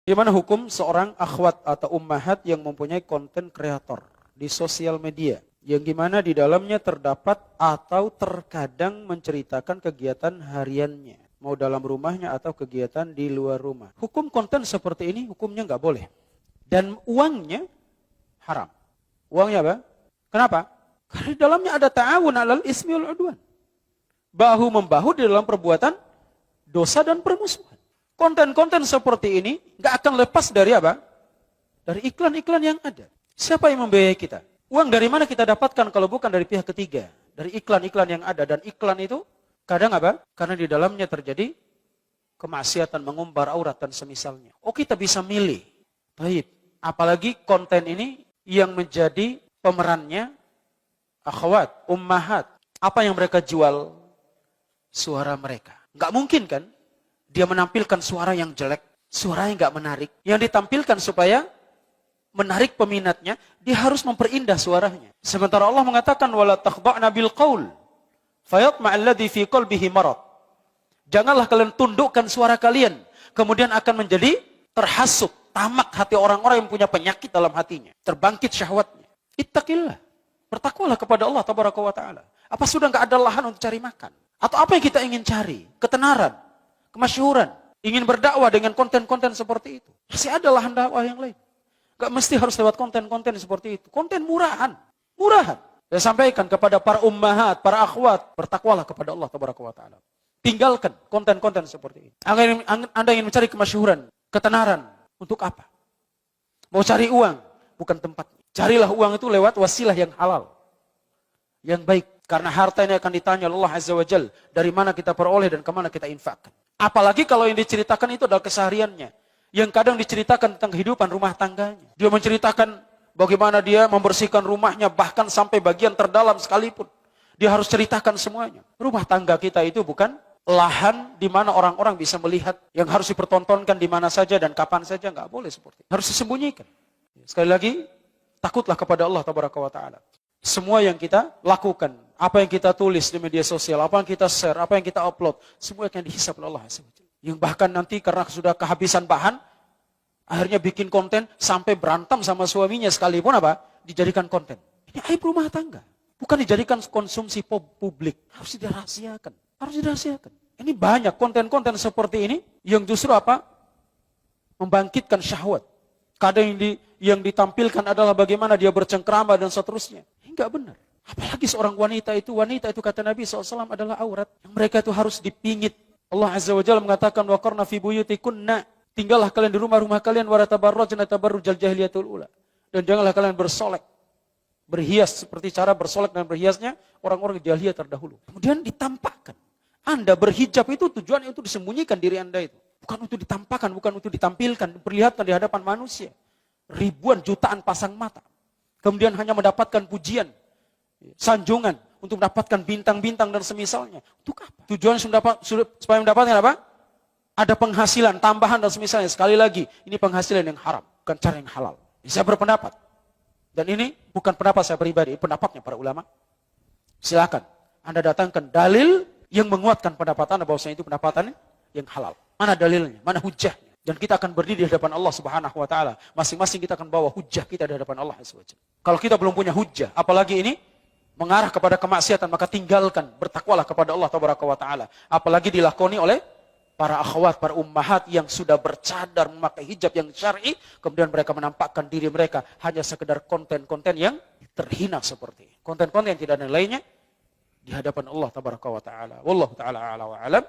Gimana hukum seorang akhwat atau ummahat yang mempunyai konten kreator di sosial media, yang gimana di dalamnya terdapat atau terkadang menceritakan kegiatan hariannya, mau dalam rumahnya atau kegiatan di luar rumah. Hukum konten seperti ini hukumnya nggak boleh. Dan uangnya haram. Uangnya apa? Kenapa? Karena di dalamnya ada ta'awun 'alal ismi wal 'udwan. Bahu-membahu di dalam perbuatan dosa dan permusuhan. Konten-konten seperti ini nggak akan lepas dari apa? Dari iklan-iklan yang ada. Siapa yang membiayai kita? Uang dari mana kita dapatkan kalau bukan dari pihak ketiga? Dari iklan-iklan yang ada. Dan iklan itu kadang apa? Karena di dalamnya terjadi kemaksiatan, mengumbar aurat dan semisalnya. Oh, kita bisa milih. Baik. Apalagi konten ini yang menjadi pemerannya akhwat, ummahat. Apa yang mereka jual? Suara mereka. Nggak mungkin kan? Dia menampilkan suara yang jelek, suara yang nggak menarik. Yang ditampilkan supaya menarik peminatnya, dia harus memperindah suaranya. Sementara Allah mengatakan wala takhda'na bil qaul fayatma'alladzi fi qalbihi marad. Janganlah kalian tundukkan suara kalian, kemudian akan menjadi terhasut, tamak hati orang-orang yang punya penyakit dalam hatinya, terbangkit syahwatnya. Ittaqillah. Bertakwalah kepada Allah tabaraka wa taala. Apa sudah nggak ada lahan untuk cari makan? Atau apa yang kita ingin cari? Ketenaran, kemasyhuran, ingin berdakwah dengan konten-konten seperti itu. Masih ada lahan dakwah yang lain. Gak mesti harus lewat konten-konten seperti itu. Konten murahan. Murahan. Saya sampaikan kepada para ummahat, para akhwat, bertakwalah kepada Allah tabaraka wa taala. Tinggalkan konten-konten seperti itu. Anda ingin mencari kemasyhuran, ketenaran, untuk apa? Mau cari uang, bukan tempatnya. Carilah uang itu lewat wasilah yang halal. Yang baik. Karena harta ini akan ditanya Allah Azza wa Jal. Dari mana kita peroleh dan kemana kita infakkan. Apalagi kalau yang diceritakan itu adalah kesehariannya. Yang kadang diceritakan tentang kehidupan rumah tangganya. Dia menceritakan bagaimana dia membersihkan rumahnya. Bahkan sampai bagian terdalam sekalipun. Dia harus ceritakan semuanya. Rumah tangga kita itu bukan lahan di mana orang-orang bisa melihat. Yang harus dipertontonkan di mana saja dan kapan saja. Nggak boleh seperti itu. Harus disembunyikan. Sekali lagi, takutlah kepada Allah tabaraka wa ta'ala. Semua yang kita lakukan, apa yang kita tulis di media sosial, apa yang kita share, apa yang kita upload, semua akan dihisab oleh Allah. Yang bahkan nanti karena sudah kehabisan bahan, akhirnya bikin konten sampai berantem sama suaminya sekalipun apa? Dijadikan konten. Ini aib rumah tangga. Bukan dijadikan konsumsi publik. Harus dirahasiakan. Harus dirahasiakan. Ini banyak konten-konten seperti ini yang justru apa? Membangkitkan syahwat. Kadang yang ditampilkan adalah bagaimana dia bercengkrama dan seterusnya. Enggak benar. Apalagi seorang wanita itu kata Nabi SAW adalah aurat. Yang mereka itu harus dipingit. Allah Azza wa Jalla mengatakan waqarna fi buyutikunna. Tinggallah kalian di rumah-rumah kalian wala tabarrajna tabarrujal jahiliyatul ula. Dan janganlah kalian bersolek, berhias seperti cara bersolek dan berhiasnya orang-orang jahiliyah terdahulu. Kemudian ditampakkan. Anda berhijab itu tujuannya untuk disembunyikan diri Anda itu. Bukan untuk ditampakkan, bukan untuk ditampilkan, diperlihatkan di hadapan manusia. Ribuan jutaan pasang mata. Kemudian hanya mendapatkan pujian, sanjungan, untuk mendapatkan bintang-bintang dan semisalnya. Untuk apa? Tujuannya supaya mendapatkan apa? Ada penghasilan, tambahan dan semisalnya. Sekali lagi, ini penghasilan yang haram, bukan cara yang halal. Saya berpendapat. Dan ini bukan pendapat saya pribadi, pendapatnya para ulama. Silakan, Anda datangkan dalil yang menguatkan pendapat Anda bahwasanya itu pendapatannya yang halal. Mana dalilnya? Mana hujahnya? Dan kita akan berdiri di hadapan Allah Subhanahu wa taala. Masing-masing kita akan bawa hujah kita di hadapan Allah Subhanahu wa taala. Kalau kita belum punya hujah, apalagi ini mengarah kepada kemaksiatan, maka tinggalkan, bertakwalah kepada Allah tabaraka wa taala. Apalagi dilakoni oleh para akhwat, para ummahat yang sudah bercadar memakai hijab yang syar'i, kemudian mereka menampakkan diri mereka hanya sekedar konten-konten yang terhina seperti ini. Konten-konten yang tidak ada nilainya di hadapan Allah tabaraka wa taala. Wallahu taala a'la wa a'lam.